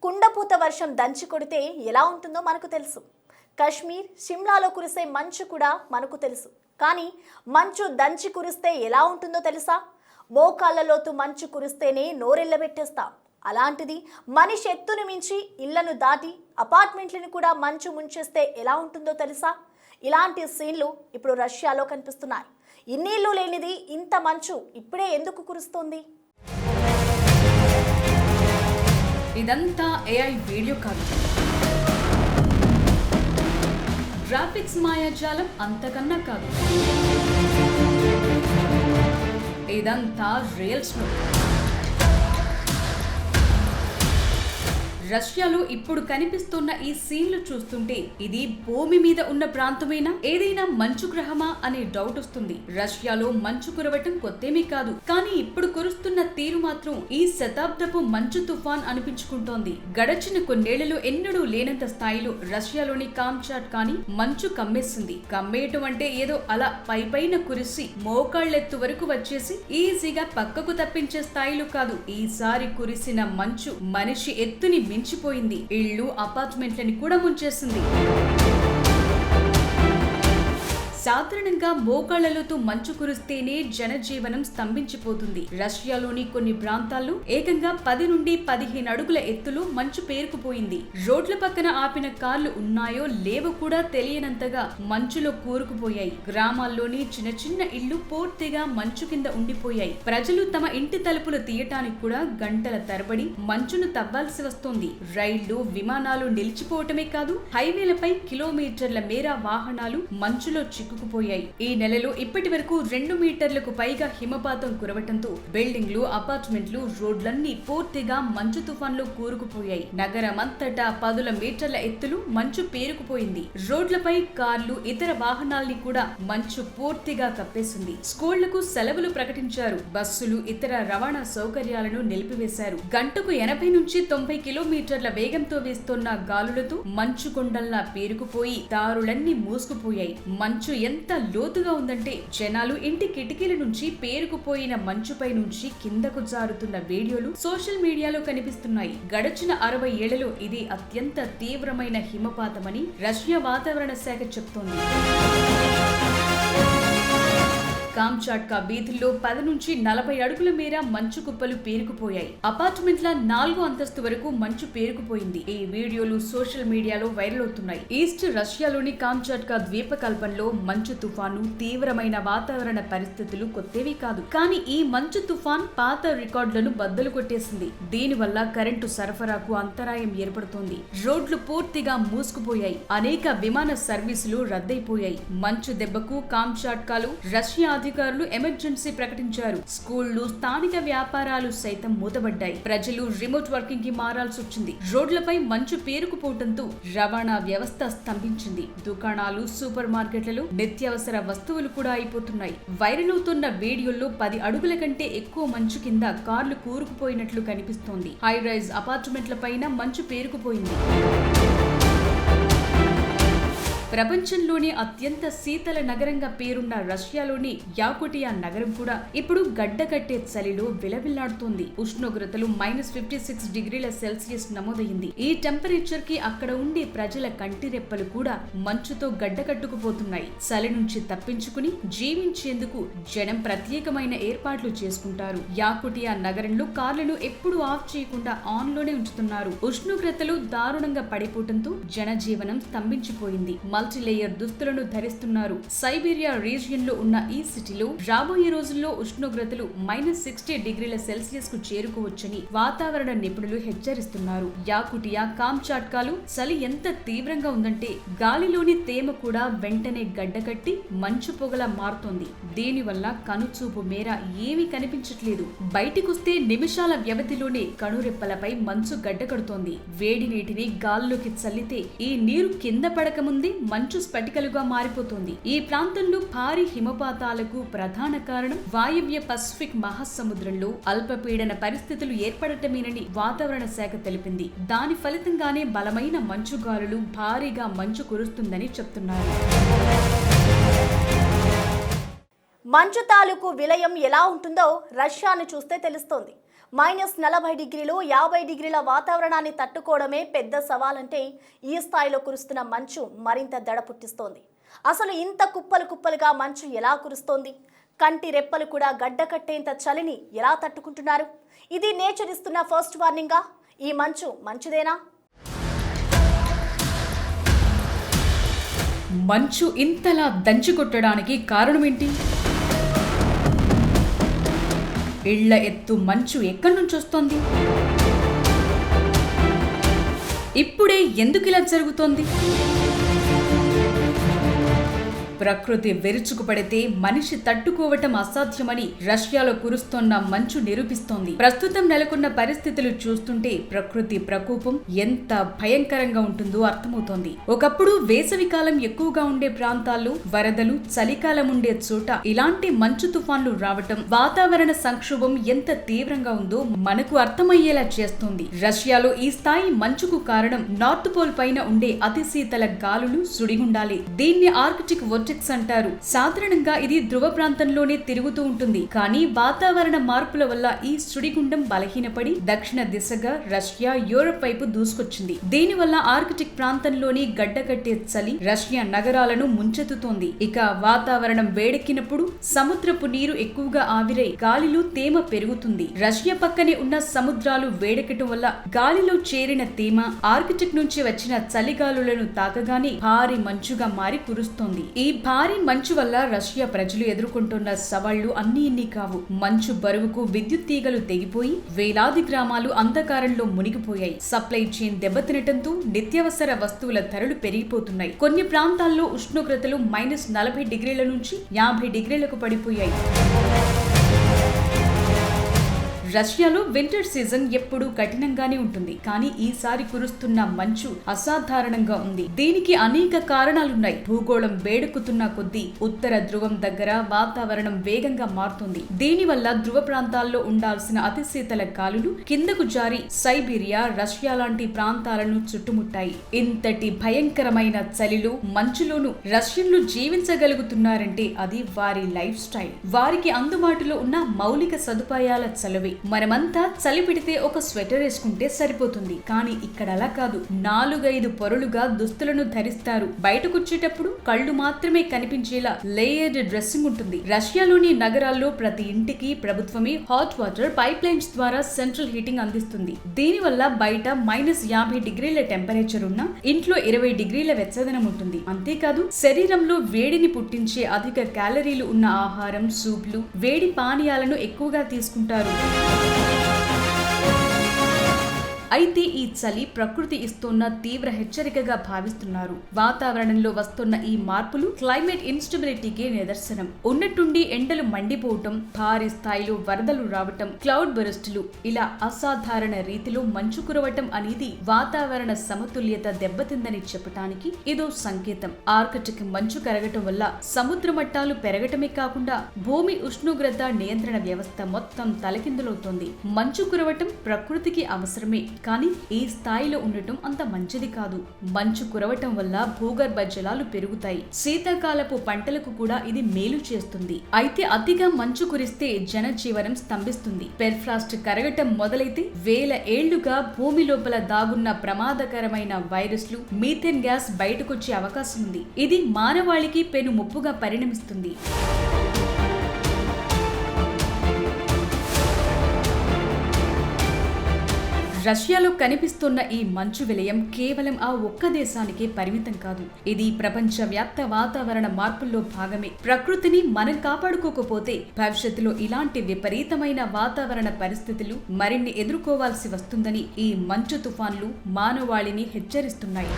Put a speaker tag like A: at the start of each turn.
A: కుండపూత వర్షం దంచి కొడితే ఎలా ఉంటుందో మనకు తెలుసు. కాశ్మీర్, షిమ్లాలో కురిసే మంచు కూడా మనకు తెలుసు. కానీ మంచు దంచి కురిస్తే ఎలా ఉంటుందో తెలుసా? మోకాళ్ళ లోతు మంచు కురిస్తేనే నోరెళ్ళబెట్టేస్తాం. అలాంటిది మనిషి ఎత్తుని మించి ఇళ్లను దాటి అపార్ట్మెంట్లను కూడా మంచు ముంచేస్తే ఎలా ఉంటుందో తెలుసా? ఇలాంటి సీన్లు ఇప్పుడు రష్యాలో కనిపిస్తున్నాయి. ఇన్నేళ్ళు లేనిది ఇంత మంచు ఇప్పుడే ఎందుకు కురుస్తోంది?
B: ఇదంతా ఏఐ వీడియో కాదు, గ్రాఫిక్స్ మాయాజాలం అంతకన్నా కాదు. ఇదంతా రియల్ స్టోరీ. రష్యాలో ఇప్పుడు కనిపిస్తున్న ఈ సీన్లు చూస్తుంటే ఇది భూమి మీద ఉన్న ప్రాంతమేనా, ఏదైనా మంచు గ్రహమా అనే డౌట్ వస్తుంది. రష్యాలో మంచు కురవటం కొత్తేమీ కాదు, కానీ ఇప్పుడు కురుస్తున్న తీరు మాత్రం ఈ శతాబ్దపు మంచు తుఫాన్ అనిపించుకుంటోంది. గడచిన కొన్నేళ్లలో ఎన్నడూ లేనంత స్థాయిలో రష్యాలోని కామ్చాట్ కానీ మంచు కమ్మేస్తుంది. కమ్మేయటం అంటే ఏదో అలా పైపైన కురిసి మోకాళ్ళెత్తు వరకు వచ్చేసి ఈజీగా పక్కకు తప్పించే స్థాయిలో కాదు. ఈసారి కురిసిన మంచు మనిషి ఎత్తుని మించిపోయింది. ఇళ్లు, అపార్ట్మెంట్లని కూడా ముంచేసింది. సాధారణంగా మోకాళ్లలోతూ మంచు కురిస్తేనే జనజీవనం స్తంభించిపోతుంది. రష్యాలోని కొన్ని ప్రాంతాల్లో ఏకంగా 10 నుండి 15 అడుగుల ఎత్తులో మంచు పేరుకుపోయింది. రోడ్ల పక్కన ఆపిన కార్లు ఉన్నాయో లేవో కూడా తెలియనంతగా మంచులో కూరుకుపోయాయి. గ్రామాల్లోని చిన్న చిన్న ఇళ్లు పూర్తిగా మంచు కింద ఉండిపోయాయి. ప్రజలు తమ ఇంటి తలుపులు తీయటానికి కూడా గంటల తరబడి మంచును తవ్వాల్సి వస్తోంది. రైళ్లు, విమానాలు నిలిచిపోవటమే కాదు, హైవేలపై కిలోమీటర్ల మేర వాహనాలు మంచులో చిక్కుకుపోయాయి. ఈ నెలలో ఇప్పటి వరకు 2 మీటర్లకు పైగా హిమపాతం కురవటంతో బిల్డింగ్లు, అపార్ట్మెంట్లు, రోడ్లన్నీ పూర్తిగా మంచు తుఫాన్లో కూరుకుపోయాయి. నగరమంతటా 10 మీటర్ల ఎత్తులు మంచు పేరుకుపోయింది. రోడ్లపై కార్లు, ఇతర వాహనాల్ని కూడా మంచు పూర్తిగా కప్పేసింది. స్కూళ్లకు సెలవులు ప్రకటించారు. బస్సులు, ఇతర రవాణా సౌకర్యాలను నిలిపివేశారు. గంటకు 80 నుంచి 90 కిలోమీటర్ల వేగంతో వీస్తున్న గాలులతో మంచు కొండల్లా పేరుకుపోయి దారులన్నీ మూసుకుపోయాయి. మంచు ఎంత లోతుగా ఉందంటే జనాలు ఇంటి కిటికీల నుంచి పేరుకుపోయిన మంచుపై నుంచి కిందకు జారుతున్న వీడియోలు సోషల్ మీడియాలో కనిపిస్తున్నాయి. గడచిన 60 ఏళ్లలో ఇది అత్యంత తీవ్రమైన హిమపాతమని రష్యా వాతావరణ శాఖ చెప్తోంది. కామ్చాట్కా వీధుల్లో 10 నుంచి 40 అడుగుల మేర మంచు కుప్పలు పేరుకుపోయాయి. అపార్ట్మెంట్ల 4వ అంతస్తు వరకు మంచు పేరుకుపోయింది. ఈ వీడియోలు సోషల్ మీడియాలో వైరల్ అవుతున్నాయి. ఈస్ట్ రష్యాలోని కామ్చాట్కా ద్వీపకల్పంలో మంచు తుఫాను, తీవ్రమైన వాతావరణ పరిస్థితులు కొత్తేవి కాదు. కానీ ఈ మంచు తుఫాన్ పాత రికార్డులను బద్దలు కొట్టేసింది. దీనివల్ల కరెంటు సరఫరాకు అంతరాయం ఏర్పడుతోంది. రోడ్లు పూర్తిగా మూసుకుపోయాయి. అనేక విమాన సర్వీసులు రద్దయిపోయాయి. మంచు దెబ్బకు కామ్చాట్కాలో రష్యా అధికారులు ఎమర్జెన్సీ ప్రకటించారు. స్కూళ్లు, స్థానిక వ్యాపారాలు సైతం మూతబడ్డాయి. ప్రజలు రిమోట్ వర్కింగ్ కి మారాల్సి వచ్చింది. రోడ్లపై మంచు పేరుకుపోవడంతో రవాణా వ్యవస్థ స్తంభించింది. దుకాణాలు, సూపర్ మార్కెట్లలో నిత్యావసర వస్తువులు కూడా అయిపోతున్నాయి. వైరల్ అవుతున్న వీడియోల్లో 10 అడుగుల కంటే ఎక్కువ మంచు కింద కార్లు కూరుకుపోయినట్లు కనిపిస్తోంది. హై రైజ్ అపార్ట్మెంట్ల పైన మంచు పేరుకుపోయింది. ప్రపంచంలోని అత్యంత శీతల నగరంగా పేరున్న రష్యాలోని యాకుటియా నగరం కూడా ఇప్పుడు గడ్డకట్టే చలిలో విలవిల్లాడుతోంది. ఉష్ణోగ్రతలు -56 డిగ్రీల సెల్సియస్ నమోదైంది. ఈ టెంపరేచర్ కి అక్కడ ఉండే ప్రజల కంటిరెప్పలు కూడా మంచుతో గడ్డకట్టుకుపోతున్నాయి. చలి నుంచి తప్పించుకుని జీవించేందుకు జనం ప్రత్యేకమైన ఏర్పాట్లు చేసుకుంటారు. యాకుటియా నగరంలో కార్లను ఎప్పుడూ ఆఫ్ చేయకుండా ఆన్ లోనే ఉంచుతున్నారు. ఉష్ణోగ్రతలు దారుణంగా పడిపోవడంతో జనజీవనం స్తంభించిపోయింది. మల్టీలేయర్ దుస్తులను ధరిస్తున్నారు. సైబీరియా రీజియన్ లో ఉన్న ఈ సిటీలో రాబోయే రోజుల్లో ఉష్ణోగ్రతలు -60 డిగ్రీల సెల్సియస్ కు చేరుకోవచ్చని వాతావరణ నిపుణులు హెచ్చరిస్తున్నారు. యాకుటియా, కామ్చాట్కాలు చలి ఎంత తీవ్రంగా ఉందంటే గాలిలోని తేమ కూడా వెంటనే గడ్డకట్టి మంచు పొగలా మారుతోంది. దీనివల్ల కనుచూపు మేర ఏమీ కనిపించట్లేదు. బయటికొస్తే నిమిషాల వ్యవధిలోనే కనురెప్పలపై మంచు గడ్డకడుతోంది. వేడి నీటిని గాల్లోకి చల్లితే ఈ నీరు కింద పడకముందే మంచు స్ఫటికలుగా మారిపోతుంది. ఈ ప్రాంతంలో భారీ హిమపాతాలకు ప్రధాన కారణం వాయవ్య పసిఫిక్ మహాసముద్రంలో అల్పపీడన పరిస్థితులు ఏర్పడటమేనని వాతావరణ శాఖ తెలిపింది. దాని ఫలితంగానే బలమైన మంచుగాలులు, భారీగా మంచు కురుస్తుందని చెప్తున్నారు.
A: మంచు తాలూకు విలయం ఎలా ఉంటుందో రష్యాను చూస్తే తెలుస్తోంది. -40 డిగ్రీలు 50 డిగ్రీల వాతావరణాన్ని తట్టుకోవడమే పెద్ద సవాలంటే ఈ స్థాయిలో కురుస్తున్న మంచు మరింత దడ పుట్టిస్తోంది. అసలు ఇంత కుప్పలు కుప్పలుగా మంచు ఎలా కురుస్తోంది? కంటి రెప్పలు కూడా గడ్డకట్టేంత చలిని ఎలా తట్టుకుంటున్నారు? ఇది నేచర్ ఇస్తున్న ఫస్ట్ వార్నింగా? ఈ మంచు మంచుదేనా?
B: మంచు ఇంతలా దంచికొట్టడానికి కారణమేంటి? ఇళ్ల ఎత్తు మంచు ఎక్కడి నుంచి వస్తోంది? ఇప్పుడే ఎందుకిలా జరుగుతోంది? ప్రకృతి విరుచుకుపడితే మనిషి తట్టుకోవటం అసాధ్యమని రష్యాలో కురుస్తోన్న మంచు నిరూపిస్తోంది. ప్రస్తుతం నెలకొన్న పరిస్థితులు చూస్తుంటే ప్రకృతి ప్రకోపం ఎంత భయంకరంగా ఉంటుందో అర్థమవుతోంది. ఒకప్పుడు వేసవికాలం ఎక్కువగా ఉండే ప్రాంతాల్లో వరదలు, చలికాలం ఉండే చోట ఇలాంటి మంచు తుఫాన్లు రావటం, వాతావరణ సంక్షోభం ఎంత తీవ్రంగా ఉందో మనకు అర్థమయ్యేలా చేస్తోంది. రష్యాలో ఈ స్థాయి మంచుకు కారణం నార్త్ పోల్ పైన ఉండే అతి శీతల గాలులు, సుడిగుండాలే. దీన్ని ఆర్కిటిక్ అంటారు. సాధారణంగా ఇది ధ్రువ ప్రాంతంలోనే తిరుగుతూ ఉంటుంది. కానీ వాతావరణ మార్పుల వల్ల ఈ సుడిగుండం బలహీనపడి దక్షిణ దిశగా రష్యా, యూరప్ వైపు దూసుకొచ్చింది. దీనివల్ల ఆర్కిటిక్ ప్రాంతంలోని గడ్డకట్టే చలి రష్యా నగరాలను ముంచెత్తుతోంది. ఇక వాతావరణం వేడెక్కినప్పుడు సముద్రపు నీరు ఎక్కువగా ఆవిరై గాలిలో తేమ పెరుగుతుంది. రష్యా పక్కనే ఉన్న సముద్రాలు వేడెక్కటం వల్ల గాలిలో చేరిన తేమ ఆర్కిటిక్ నుంచి వచ్చిన చలిగాలులను తాకగానే భారీ మంచుగా మారి కురుస్తోంది. ఈ భారీ మంచు వల్ల రష్యా ప్రజలు ఎదుర్కొంటున్న సవాళ్లు అన్ని ఇన్ని కావు. మంచు బరువుకు విద్యుత్ తీగలు తెగిపోయి వేలాది గ్రామాలు అంధకారంలో మునిగిపోయాయి. సప్లై చైన్ దెబ్బతినటంతో నిత్యావసర వస్తువుల ధరలు పెరిగిపోతున్నాయి. కొన్ని ప్రాంతాల్లో ఉష్ణోగ్రతలు -40 డిగ్రీల నుంచి 50 డిగ్రీలకు పడిపోయాయి. రష్యాలో వింటర్ సీజన్ ఎప్పుడూ కఠినంగానే ఉంటుంది. కానీ ఈసారి కురుస్తున్న మంచు అసాధారణంగా ఉంది. దీనికి అనేక కారణాలున్నాయి. భూగోళం వేడెక్కుతున్న కొద్దీ ఉత్తర ధ్రువం దగ్గర వాతావరణం వేగంగా మారుతుంది. దీనివల్ల ధ్రువ ప్రాంతాల్లో ఉండాల్సిన అతి శీతల గాలులు కిందకు జారి సైబీరియా, రష్యా లాంటి ప్రాంతాలను చుట్టుముట్టాయి. ఇంతటి భయంకరమైన చలిలో, మంచులోనూ రష్యన్లు జీవించగలుగుతున్నారంటే అది వారి లైఫ్ స్టైల్. వారికి అందుబాటులో ఉన్న మౌలిక సదుపాయాల చలవే. మనమంతా చలి పెడితే ఒక స్వెటర్ వేసుకుంటే సరిపోతుంది. కానీ ఇక్కడ అలా కాదు. 4-5 పొరలుగా దుస్తులను ధరిస్తారు. బయటకొచ్చేటప్పుడు కళ్ళు మాత్రమే కనిపించేలా లేయర్డ్ డ్రెస్సింగ్ ఉంటుంది. రష్యాలోని నగరాల్లో ప్రతి ఇంటికి ప్రభుత్వమే హాట్ వాటర్ పైప్ లైన్స్ ద్వారా సెంట్రల్ హీటింగ్ అందిస్తుంది. దీనివల్ల బయట -50 డిగ్రీల టెంపరేచర్ ఉన్న ఇంట్లో 20 డిగ్రీల వెచ్చదనం ఉంటుంది. అంతేకాదు శరీరంలో వేడిని పుట్టించే అధిక క్యాలరీలు ఉన్న ఆహారం, సూప్లు, వేడి పానీయాలను ఎక్కువగా తీసుకుంటారు. అయితే ఈ చలి ప్రకృతి ఇస్తున్న తీవ్ర హెచ్చరికగా భావిస్తున్నారు. వాతావరణంలో వస్తున్న ఈ మార్పులు క్లైమేట్ ఇన్స్టెబిలిటీకి నిదర్శనం. ఉన్నట్టుండి ఎండలు మండిపోవటం, భారీ స్థాయిలో వరదలు రావటం, క్లౌడ్ బరస్టులు, ఇలా అసాధారణ రీతిలో మంచు కురవటం అనేది వాతావరణ సమతుల్యత దెబ్బతిందని చెప్పటానికి ఇదో సంకేతం. ఆర్కిటిక్ మంచు కరగటం వల్ల సముద్ర మట్టాలు పెరగటమే కాకుండా భూమి ఉష్ణోగ్రత నియంత్రణ వ్యవస్థ మొత్తం తలకిందులవుతోంది. మంచు కురవటం ప్రకృతికి అవసరమే. కానీ ఈ స్థాయిలో ఉండటం అంత మంచిది కాదు. మంచు కురవటం వల్ల భూగర్భ జలాలు పెరుగుతాయి. శీతాకాలపు పంటలకు కూడా ఇది మేలు చేస్తుంది. అయితే అతిగా మంచు కురిస్తే జనజీవనం స్తంభిస్తుంది. పెర్ఫ్రాస్ట్ కరగటం మొదలైతే వేల ఏళ్లుగా భూమి లోపల దాగున్న ప్రమాదకరమైన వైరస్లు, మీథేన్ గ్యాస్ బయటకొచ్చే అవకాశం ఉంది. ఇది మానవాళికి పెను ముప్పుగా పరిణమిస్తుంది. రష్యాలో కనిపిస్తున్న ఈ మంచు విలయం కేవలం ఆ ఒక్క దేశానికే పరిమితం కాదు. ఇది ప్రపంచవ్యాప్త వాతావరణ మార్పుల్లో భాగమే. ప్రకృతిని మనం కాపాడుకోకపోతే భవిష్యత్తులో ఇలాంటి విపరీతమైన వాతావరణ పరిస్థితులు మరిన్ని ఎదుర్కోవాల్సి వస్తుందని ఈ మంచు తుఫాన్లు మానవాళిని హెచ్చరిస్తున్నాయి.